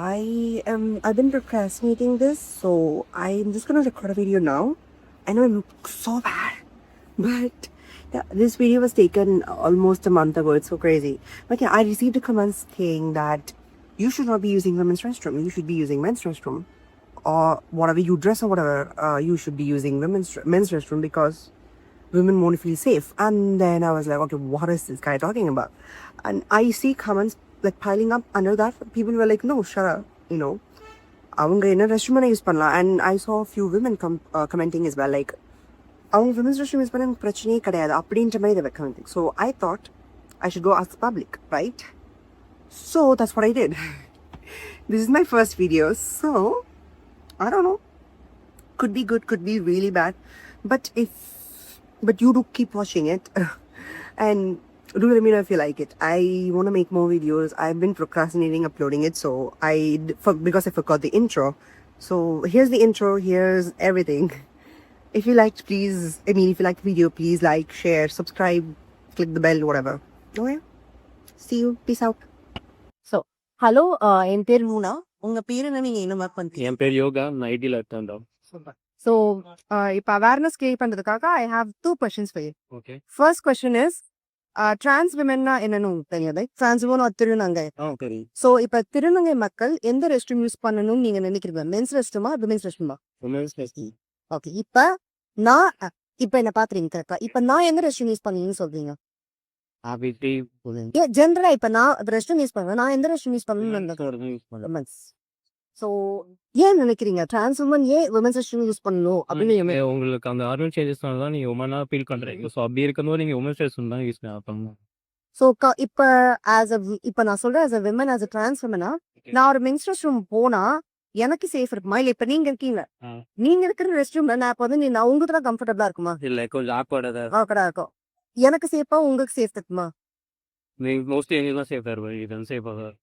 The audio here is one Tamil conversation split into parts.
I've been procrastinating this, so I'm just gonna record a video now. I know I look so bad, but yeah, this video was taken almost a month ago. It's so crazy. But yeah, I received a comment saying that you should not be using women's restroom. You should be using men's restroom, or whatever you dress or whatever. You should be using men's restroom because women won't feel safe. And then I was like, okay, what is this guy talking about? And I see comments like piling up under that. People were like, no, shut up, அவங்க என்ன ரெஸ்ட் ரூம் யூஸ் பண்ணலாம். And I saw a few women commenting as well, like அவங்க விமன்ஸ் ரெஸ்ட் ரூம் யூஸ் பண்ண எனக்கு பிரச்சனையே கிடையாது அப்படின்ற மாதிரி they were commenting. So I thought I should go ask the public, right? So that's what I did. This is my first video, so I don't know, could be good, could be really bad, but you do keep watching it and do let me know if you like it. I want to make more videos. I've been procrastinating uploading it, so because I forgot the intro. So here's the intro, here's everything. If you liked, if you liked the video, please like, share, subscribe, click the bell, whatever. Okay, see you, peace out. So hello, என் பேர் மூனா. உங்க பேர் என்ன, நீங்க என்ன ஒர்க் பண்றீங்க? என் பேர் யோகா, நான் ஐடியில் இருக்கேன். So இப்போ awareness create பண்றதுக்காக I have two questions for you. Okay. First question is, trans womenனா என்னன்னு உங்களுக்கு தெரியாது? trans women or திருநங்கை. தெரியும். So இப்ப திருநங்கை மக்கள் எந்த ரெஸ்ட் ரூம் யூஸ் பண்ணணும்னு நீங்க நினைக்கிறீங்க? மென்ஸ் ரெஸ்ட் ரூமா, விமென்ஸ் ரெஸ்ட் ரூமா? Women's restroom. ஓகே, இப்ப என்ன பாக்குறீங்க கரெக்டா? இப்ப நான் எந்த ரெஸ்ட் ரூம் யூஸ் பண்ணணும்னு சொல்றீங்க? ஆபிட்டி உமன்ஸ். ஜெனரலா இப்ப நான் ரெஸ்ட் ரூம் யூஸ் பண்ணுவேன், நான் எந்த ரெஸ்ட் ரூம் யூஸ் பண்ணணும்னு யூஸ் பண்ணலாம். விமென்ஸ். ஸோ ஏன் நினைக்கிறீங்க trans women ஏன் விமென்ஸ் ரெஸ்ட் ரூம் யூஸ் பண்ணணும் அப்படின்னு? உங்களுக்கு அந்த ஹார்மோன் சேஞ்சஸ்னால தான் நீங்க உமனா ஃபீல் பண்றீங்க. ஸோ அப்படி இருக்கும்போது நீங்க உமன்ஸ் ரெஸ்ட்ரூம் தான் யூஸ் பண்ணணும். ஸோ இப்ப நான் சொல்றேன், as a women, as a trans women-ஆ, நான் ஒரு மென்ஸ் ரெஸ்ட் ரூம் போனா எனக்கு சேஃப் இருக்குமா? இல்ல இப்ப நீங்க இருக்கீங்க, நீங்க இருக்கிற ரெஸ்ட் ரூம்ல நான் இப்ப வந்து நான் உங்களுக்கு தான் கம்ஃபர்டபுளா இருக்குமா? இல்ல, கொஞ்சம் ஆக்வர்டா இருக்கும். எனக்கு சேஃபா, உங்களுக்கு சேஃப் இருக்குமா? நீங்க மோஸ்ட்லி எங்க தான் சேஃபா இருக்கும். இது சேஃபா தான்.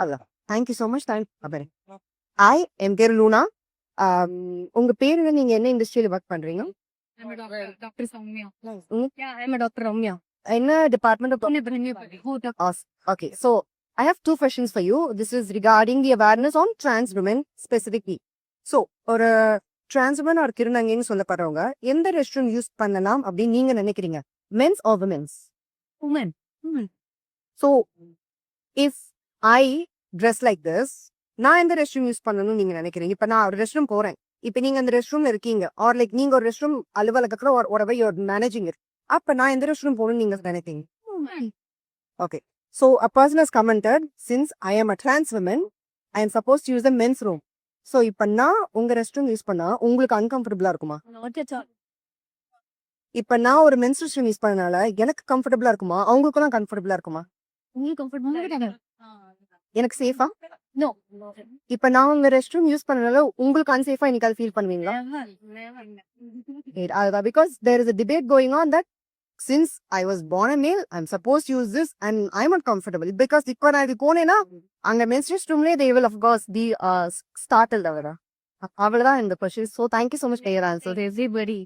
அதான். Thank you so much. என் பேர் லூனா. உங்க பேர் என்ன? நீங்க என்ன இண்டஸ்ட்ரியில ஒர்க் பண்றீங்க? டாக்டர் ரம்யா. என்ன department? Okay, so I have two questions for you. This is regarding the awareness on trans women specifically. So, ஒரு trans women or திருநங்கைன்னு சொல்லப்படுறவங்க எந்த ரெஸ்ட் ரூம் யூஸ் பண்ணலாம் அப்படின்னு நீங்க நினைக்கிறீங்க? Men's or women's? Women. So, if I dress like this, நான் எந்த ரெஸ்ட் ரூம் யூஸ் பண்ணணும்னு நீங்க நினைக்கிறீங்க? இப்ப நான் ஒரு ரெஸ்ட் ரூம் போறேன், இப்ப நீங்க அந்த ரெஸ்ட் ரூம்ல இருக்கீங்க, ஆர் லைக் நீங்க ஒரு ரெஸ்ட் ரூம் அலுவலகத்துல whatever you're managing it, அப்ப நான் எந்த ரெஸ்ட் ரூம் போகணும்னு நீங்க நினைக்கிறீங்க? Okay. So a person has commented, since I am a trans woman, I am supposed to use the men's room. So இப்ப நான் உங்க ரெஸ்ட் ரூம் யூஸ் பண்ணா உங்களுக்கு அன்கம்ஃபர்டபுளா இருக்குமா? இப்ப நான் ஒரு மென்ஸ் ரெஸ்ட் ரூம் யூஸ் பண்ணனால எனக்கு கம்ஃபர்டபுளா இருக்குமா, அவங்களுக்கும் தான் கம்ஃபர்டபுளா இருக்குமா? எனக்கு சேஃபா? இப்ப நான் உங்க ரெஸ்ட் ரூம் யூஸ் பண்ணனால உங்களுக்கு அன்சேஃபா இன்னைக்கு ஃபீல் பண்ணுவீங்களா? அதுதான், because there is a debate going on that since I was born a male, I'm supposed to use this and I'm not comfortable because இப்ப நான் இது போனேன்னா அங்க மென்ஸ் ரெஸ்ட் ரூம்லயே they will of course be startled. அவ்வளவுதான் இந்த question. So thank you so much for your answer. Everybody.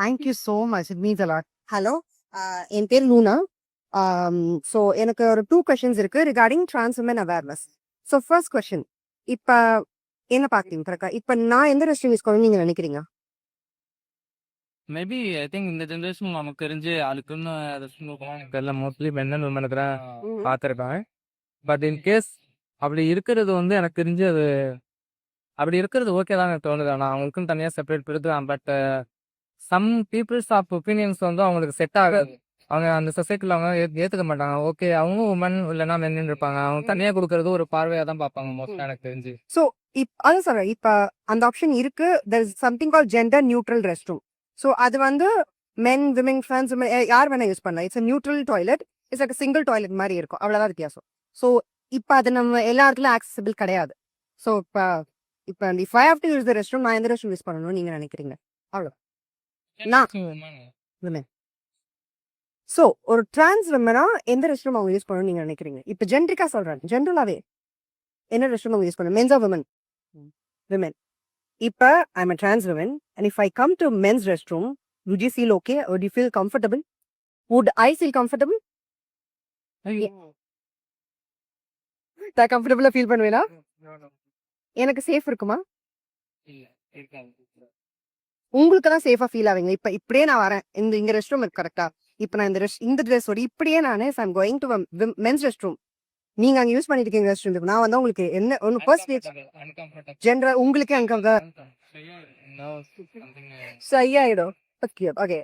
Thank you so much. It means a lot. Hello, என் பேர் லூனா. So எனக்கு ஒரு two questions இருக்கு regarding trans women awareness. So first question, இப்ப என்ன பாக்குறீங்க? இப்ப நான் எந்த ரெஸ்ட் ரூம் யூஸ் பண்ணணும்னு நீங்க நினைக்கிறீங்க? மேபி ஐ திங்க் இந்த ஜென்ரேஷன் நமக்கு தெரிஞ்சு அதுக்குன்னு ரெஸ்ட்ரூம் எனக்கு தெரியல. மோஸ்ட்லி மென் அண்ட் உமனுக்கு தான் பார்த்துருக்கேன். பட் இன் கேஸ் அப்படி இருக்கிறது வந்து எனக்கு தெரிஞ்சு அது அப்படி இருக்கிறது ஓகே தான் எனக்கு தோணுது. ஆனால் அவங்களுக்குன்னு தனியாக செப்பரேட் பிரித்துதான். But some peoples of opinions வந்து அவங்களுக்கு செட் ஆகாது. அவங்க அந்த சொசைட்டியில் அவங்க ஏற்றுக்க மாட்டாங்க. ஓகே, அவங்க உமன் இல்லைன்னா மென்னு இருப்பாங்க. அவங்க தனியாக கொடுக்கறது ஒரு பார்வையாக தான் பார்ப்பாங்க மோஸ்ட்லி எனக்கு தெரிஞ்சு. ஸோ அதான் சொல்றேன், இப்ப அந்த ஆப்ஷன் இருக்கு. there is something called gender neutral restroom. So அது வந்து மென், விமென், trans women யார் வேணா யூஸ் பண்ணலாம். It's neutral toilet. It's like single toilet மாதிரி இருக்கும், அவ்வளவுதான் வித்தியாசம். ஸோ இப்ப அது நம்ம எல்லா இடத்துலயும் ஆக்சசிபிள் கிடையாது. ஸோ இப்ப if I have to use the restroom, நான் எந்த ரெஸ்ட் ரூம் யூஸ் பண்ணணும்னு நீங்க நினைக்கிறீங்க? அவ்வளோ நான் விமென். ஸோ ஒரு டிரான்ஸ் விமனா எந்த ரெஸ்ட் ரூம் அவங்க யூஸ் பண்ணணும்னு நீங்க நினைக்கிறீங்க? இப்ப ஜென்ரிக்கா சொல்றேன், ஜென்ரலாவே என்ன ரெஸ்ட் ரூம் அவங்க யூஸ் பண்ணணும்? Men's or women? விமென். இப்ப I'm a trans woman and if I come to men's restroom, would you feel okay? Would you feel comfortable? Would I feel comfortable? நான் கம்ஃபர்டபுளா ஃபீல் பண்ணுவேனா? எனக்கு சேஃப் இருக்குமா? இல்ல இருக்காது. உங்களுக்கு தான் சேஃபா ஃபீல் ஆவீங்க. இப்படியே நான் வரேன். இங்க ரெஸ்ட் ரூம் இருக்கு கரெக்ட்டா? இப்ப நான் இந்த ட்ரெஸ்ஸோட இப்படியே நானு I am going to men's rest room. நீங்க அங்க யூஸ் பண்ணிட்டு இருக்கீங்க ரெஸ்ட் ரூம். நான் வந்தா உங்களுக்கு என்ன ஒன்னு ஃபர்ஸ்ட் அன்கம்ஃபர்டபுள். ஜெனரல் உங்களுக்கே அன்கம்ஃபர்டபுள் சரியாயிடும். ஓகே.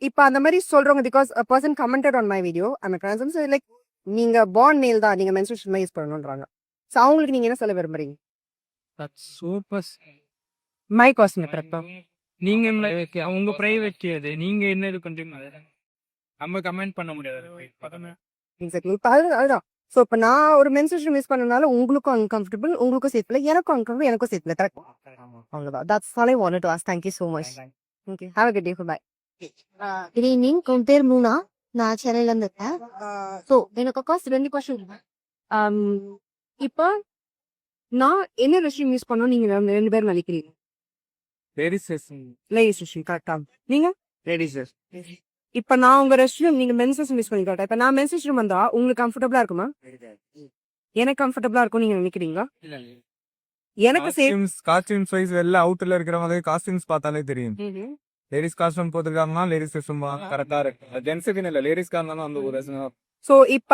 இப்ப அந்த மாதிரி சொல்றவங்க because a person commented on my video I'm a trans woman, so like நீங்க born male தான் நீங்க menstruation யூஸ் பண்ணணும்ன்றாங்க. சோ அவங்களுக்கு நீங்க என்ன சொல்ல விரும்புறீங்க? That's super. மை கொஸ்டின் கரெக்ட்டா? நீங்க உங்க பிரைவேட் அது. நீங்க என்ன இது பண்றீங்க அத நம்ம கமெண்ட் பண்ண முடியாது. எக்ஸாக்ட்லி. இப்ப அதுதான். சோ இப்ப நான் ஒரு menstruation யூஸ் பண்ணனால உங்களுக்கும் uncomfortable, உங்களுக்கும் சேஃப் இல்ல, எனக்கும் uncomfortable, எனக்கும் சேஃப் இல்ல. கரெக்ட்? அவ்வளவுதான். That's all I wanted to ask. Thank you so much. Okay. Have a good day. Bye. Good evening. உன் பேர் மூனா. நான் சென்னையில இருந்து இருக்கேன். ஸோ எனக்கு காஸ்ட் 2 கொஸ்டின். இப்ப நான் என்ன ரெஸ்ட்ரூம் யூஸ் பண்ணணும் நீங்க ரெண்டு பேரும் நினைக்கிறீங்க? லேடிஸ் லேடிஸ் ரெஸ்ட்ரூம் கரெக்டா? நீங்க? லேடிஸ் இப்ப நான் உங்க ரெஸ்ட்ரூம் நீங்க மென்ஸ் ரெஸ்ட்ரூம் யூஸ் பண்ணி கரெக்டா? இப்ப நான் மென்ஸ் ரெஸ்ட்ரூம் வந்தா உங்களுக்கு கம்ஃபர்டபுளா இருக்குமா? எனக்கு கம்ஃபர்டபுளா இருக்கும் நீங்க நினைக்கிறீங்களா? இல்ல எனக்கு சேஃப். காஸ்டியூம்ஸ் வைஸ் வெளில அவுட்டர்ல இருக்கிறவங்க காஸ்டியூம்ஸ் பார்த்தாலே தெரியும். லேடிஸ் காஸ்டியூம் போட்டுருக்காங்கன்னா லேடிஸ் ரெஸ்ட்ரூம் கரெக்டா இருக்கு. ஜென்ஸுக்குன்னு இல்ல லேடிஸ்க்கா இருந்தாலும் அந்த ஒரு சோ இப்ப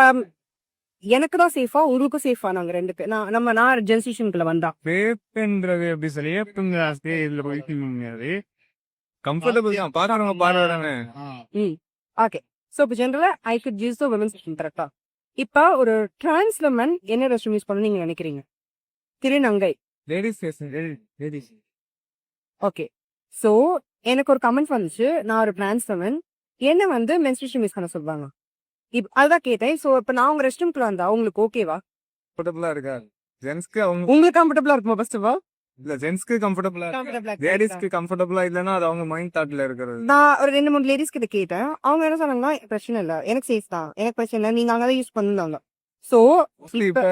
எனக்கு தான் சேஃபா உங்களுக்கும் சேஃபா? நாங்க ரெண்டுக்கு நான் ஜென்சிஷனுக்குள்ள வந்தா வேப்புன்றது எப்படி சொல்லி வேப்புங்க இதுல போயிட்டு முடியாது. கம்ஃபர்டபுள் தான் பாடுறாங்க. ஓகே. சோ இப்ப ஜெனரலா I could use the women's restroom கரெக்ட்டா? இப்ப ஒரு டிரான்ஸ் விமன் என்ன ரெஸ்ட்ரூம் யூஸ் பண்ணணும் நீங்க நினைக்கிறீங்க? திருநங்கை லேடிஸ் லேடிஸ். ஓகே. சோ எனக்கு ஒரு கமெண்ட் வந்துச்சு. நான் ஒரு டிரான்ஸ் விமன் என்ன வந்து மென்ஸ் ரெஸ்ட்ரூம் யூஸ் பண்ண சொல்வாங்க. அதுதான் கேட்டேன். சோ இப்ப நான் உங்க ரெஸ்ட் ரூம்க்குள்ள வந்தா உங்களுக்கு ஓகேவா? கம்ஃபர்டபுளா இருக்கா? ஜென்ஸ்க்கு உங்களுக்கு கம்ஃபர்டபுளா இருக்குமா ஃபர்ஸ்ட் ஆஃப் ஆல்? இல்ல ஜென்ஸ்க்கு கம்ஃபர்டபுளா லேடிஸ்க்கு கம்ஃபர்டபுளா இல்லனா அது அவங்க மைண்ட் தாட்ல இருக்கிறது. நான் ஒரு 2-3 லேடிஸ் கிட்ட கேட்டேன். அவங்க என்ன சொன்னாங்கன்னா பிரச்சனை இல்ல, எனக்கு சேஃப் தான், எனக்கு பிரச்சனை இல்ல, நீங்க அங்க யூஸ் பண்ணுவாங்க. சோ இப்ப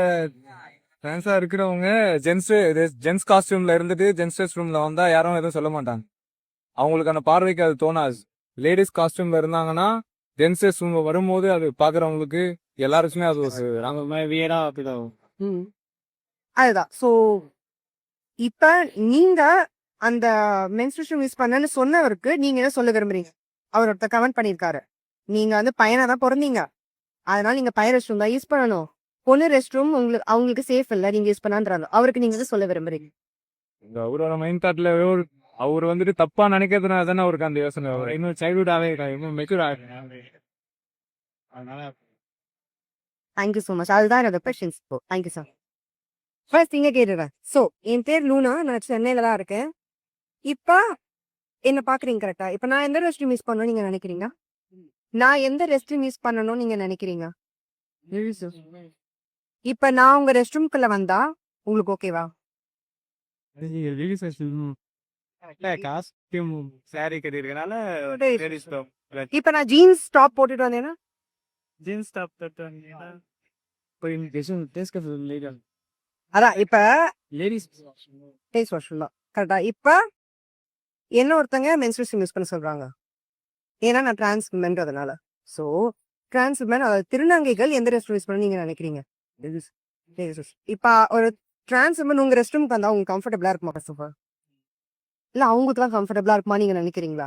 ட்ரான்ஸா இருக்கிறவங்க ஜென்ஸ் காஸ்டியூம்ல இருந்துட்டு ஜென்ஸ் ரெஸ்ட் ரூம்ல வந்தா யாரும் எதுவும் சொல்ல மாட்டாங்க. அவங்களுக்கு அந்த பார்வைக்கு அது தோணாது. லேடிஸ் காஸ்டியூம்ல இருந்தாங்கன்னா ஜென்ஸ் ரெஸ்ட் ரூம்ல வரும்போது அது பாக்குறவங்களுக்கு எல்லாருக்குமே அது அதுதான். சோ இப்ப நீங்க அந்த மென்ஸ்ட்ரேஷன் யூஸ் பண்ணன்னு சொன்னவருக்கு நீங்க என்ன சொல்ல விரும்புறீங்க? அவர் ஒருத்தர் கமெண்ட் பண்ணிருக்காரு, நீங்க வந்து பையனா தான் பிறந்தீங்க, அதனால நீங்க பையன் ரெஸ்ட் ரூம் தான் யூஸ் பண்ணணும், பொண்ணு ரெஸ்ட் ரூம் அவங்களுக்கு சேஃப் இல்ல, நீங்க யூஸ் பண்ணான்றாங்க. அவருக்கு நீங்க என்ன சொல்ல விரும்புறீங்க? அவரோட மைண்ட் தாட்ல அவர் வந்துட்டு தப்பா நினைக்கிறதுனால தானே அவருக்கு அந்த யோசனை. இன்னும் சைல்ட்ஹுட்டாவே இன்னும் மெச்சூர் ஆகுது. அதனால தேங்க்யூ ஸோ மச். அதுதான் என்னோட கொஸ்டின்ஸ். Thank you sir. ஃபர்ஸ்ட் இங்க கேட்டுறேன். ஸோ என் பேர் லூனா, நான் சென்னையில தான் இருக்கேன். இப்ப என்ன பாக்குறீங்க கரெக்டா? இப்ப நான் எந்த ரெஸ்ட் ரூம் யூஸ் பண்ணணும் நீங்க நினைக்கிறீங்க? நான் எந்த ரெஸ்ட் ரூம் யூஸ் பண்ணணும் நீங்க நினைக்கிறீங்க? இப்ப நான் உங்க ரெஸ்ட் ரூம்குள்ள வந்தா உங்களுக்கு ஓகேவா? காஸ்டியூம் சாரி கட்டிருக்கனால இப்ப நான் ஜீன்ஸ் டாப் போட்டுட்டு வந்தேன்னா ஜீன்ஸ் டாப் அதான் இப்ப லேடிஸ் டேஸ்ட் வாஷ்ரூம் தான் கரெக்டா? இப்ப என்ன ஒருத்தங்க மென்ஸ்ட்ரேஷன் யூஸ் பண்ண சொல்றாங்க, ஏன்னா நான் டிரான்ஸ் விமன்றதுனால. ஸோ டிரான்ஸ் விமன் அதாவது திருநங்கைகள் எந்த ரெஸ்ட் ரூம் யூஸ் பண்ண நீங்க நினைக்கிறீங்க? இப்ப ஒரு டிரான்ஸ் விமன் உங்க ரெஸ்ட் ரூம்க்கு வந்தா உங்களுக்கு கம்ஃபர்டபுளா இருக்குமா? ஃபர்ஸ்ட் ஆஃப் ஆல் இல்ல அவங்களுக்கு தான் கம்ஃபர்டபுளா இருக்குமா நீங்க நினைக்கிறீங்களா?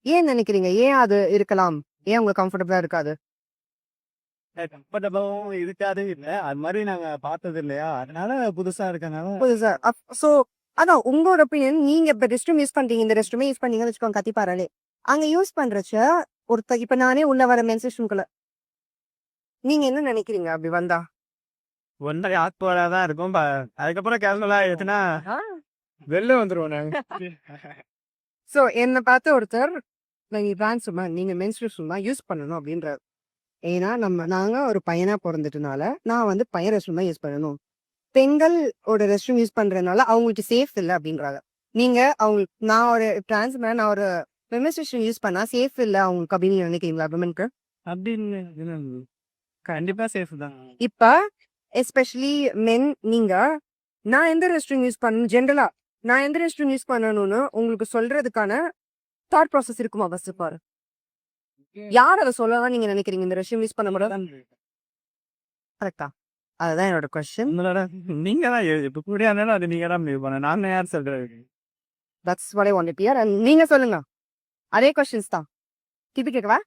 ஏன் நினைக்கிறீங்க? ஏன் அது இருக்கலாம்? ஏன் உங்களுக்கு கம்ஃபர்டபுளா இருக்காது? கம்ஃபர்டபுளும் இருக்காது இல்ல, அது மாதிரி நாங்க பார்த்தது இல்லையா, அதனால புதுசா இருக்கனால புதுசா. சோ அதான் உங்களோட ஒப்பீனியன். நீங்க இப்ப ரெஸ்ட் ரூம் யூஸ் பண்றீங்க, இந்த ரெஸ்ட் ரூமே யூஸ் பண்ணீங்கன்னு வச்சுக்கோங்க, கத்திப்பாராலே அங்க யூஸ் பண்றச்ச ஒருத்தர் இப்ப நானே உள்ள வர மென்ஸ் ரூம்குள்ள நீங்க என்ன நினைக்கிறீங்க அப்படி வந்தா? ஒன்றரை ஆக்வர்டா இருக்கும். அதுக்கப்புறம் கேஷுவலா எடுத்துனா வெளில வந்துருவோம் நாங்க. சோ என்ன பார்த்து ஒருத்தர் நீங்க டிரான்ஸ் விமன், நீங்க மென்ஸ்ட்ரேஷன் தான் யூஸ் பண்ணணும் அப்படின்றாரு. ஏன்னா நாங்க ஒரு பையனா பிறந்துட்டனால நான் வந்து பையன் ரெஸ்ட் ரூம் தான் யூஸ் பண்ணணும், பெண்களோட ரெஸ்ட் ரூம் யூஸ் பண்றதுனால அவங்களுக்கு சேஃப் இல்லை அப்படின்றாங்க. நீங்க அவங்களுக்கு நான் ஒரு டிரான்ஸ் விமன், நான் ஒரு மென்ஸ்ட்ரேஷன் யூஸ் பண்ணா சேஃப் இல்லை அவங்களுக்கு அப்படின்னு நினைக்கிறீங்களா? விமனுக்கு அப்படின்னு கண்டிப்பா சேஃப் தான். இப்ப எஸ்பெஷலி மென், நீங்க நான் எந்த ரெஸ்ட் ரூம் யூஸ் பண்ணணும், ஜென்ரலா நான் எந்த ரெஸ்ட் ரூம் யூஸ் பண்ணணும்னு உங்களுக்கு சொல்றதுக்கான தாட் ப்ராசஸ் இருக்குமா? ஃபர்ஸ்ட் பாரு, யார் அதை சொல்லலாம் நீங்க நினைக்கிறீங்க இந்த ரெஸ்ட் ரூம் யூஸ் பண்ண முடியாது? கரெக்டா? அதுதான் என்னோட கொஸ்டின். நீங்க தான் இப்ப கூட இருந்தாலும் அது நீங்க தான் முடிவு பண்ண. நான் யார் சொல்றது? That's what I wanted to hear. And நீங்க சொல்லுங்க. அதே கொஸ்டின்ஸ் தான். திருப்பி கேட்கவா?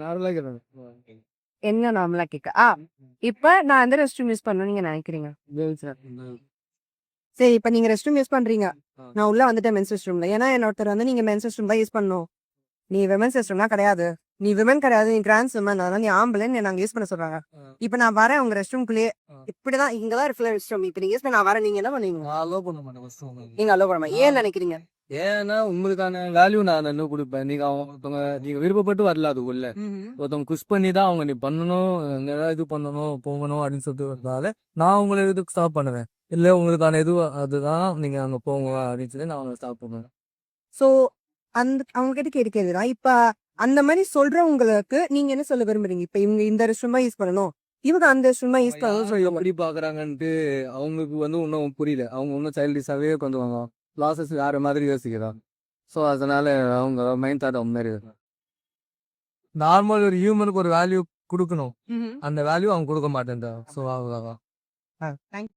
நார்மலா கேட்கறேன். என்ன நார்மலா கேட்க? இப்ப நான் எந்த ரெஸ்ட் ரூம் யூஸ் பண்ணணும்னு நீங்க நினைக்கிறீங்க? சரி, இப்ப நீங்க ரெஸ்ட் ரூம் யூஸ் பண்றீங்க. நான் உள்ள வந்துட்டேன் மென்ஸ் ரெஸ்ட் ரூம்ல. ஏன்னா என்னொருத்தர் வந்து நீங்க மென்ஸ் ரெஸ்ட் ரூம் தான் யூஸ் பண்ணணும். நீ விமன்ஸ் ரெஸ்ட் ரூம்னா கிடையாது. நீ விமன் கிடையாது, நீ டிரான்ஸ் விமன், அதனால நீ ஆம்பளைன்னு நாங்க யூஸ் பண்ண சொல்றாங்க. இப்ப நான் வரேன் உங்க ரெஸ்ட் ரூம்குள்ளேயே. இப்படிதான் இங்கதான் இருக்கிற ரெஸ்ட் ரூம். இப்ப நீங்க யூஸ் பண்ண நான் வரேன், நீங்க என்ன பண்ணுவீங்க? அலோவ் பண்ண மாட்டேன் first உங்களை. நீங்க அலோ பண்ண மாட்டீங்க. ஏன் நினைக்கிறீங்க? ஏன்னா உங்களுக்கான வேல்யூ நான் என்ன கொடுப்பேன். நீங்க ஒருத்தவங்க நீங்க விருப்பப்பட்டு வரல அதுக்குள்ள. ஒருத்தவங்க குஷ் பண்ணி தான் அவங்க நீ பண்ணணும், ஏதாவது இது பண்ணணும், போகணும் அப்படின்னு சொல்லிட்டு வரதால நான் உங்களை இதுக்கு ஸ்டாப் பண்ணுவேன். இல்ல உங்களுக்கான இது அதுதான், நீங்க அங்க போங்க அப்படின்னு சொல்லி நான் அவங்களை ஸ்டாப் பண்ணுவேன். சோ அவங்க கிட்ட கேட்கிறதுதான். இப்ப அந்த மாதிரி சொல்றவங்களுக்கு நீங்க என்ன சொல்ல விரும்புறீங்க? இப்ப இவங்க இந்த ரெஸ்ட் ரூம் யூஸ் பண்ணணும், இவங்க அந்த ரெஸ்ட் ரூம் யூஸ் பண்ணணும் யார் எப்படி பாக்குறாங்கன்ட்டு அவங்களுக்கு வந்து இன்னும் புரியல. அவங்க இன்னும் சைல்டிஷாவே கொஞ்சம் லாசஸ் வேற மாதிரி யோசிக்கிறாங்க. ஸோ அதனால அவங்க மைண்ட் தாட் அவங்க மாதிரி இருக்கு. நார்மல் ஒரு ஹியூமனுக்கு ஒரு வேல்யூ கொடுக்கணும். அந்த வேல்யூ அவங்க கொடுக்க மாட்டேன்டா. ஸோ அவ்வளோதான். தேங்க்யூ.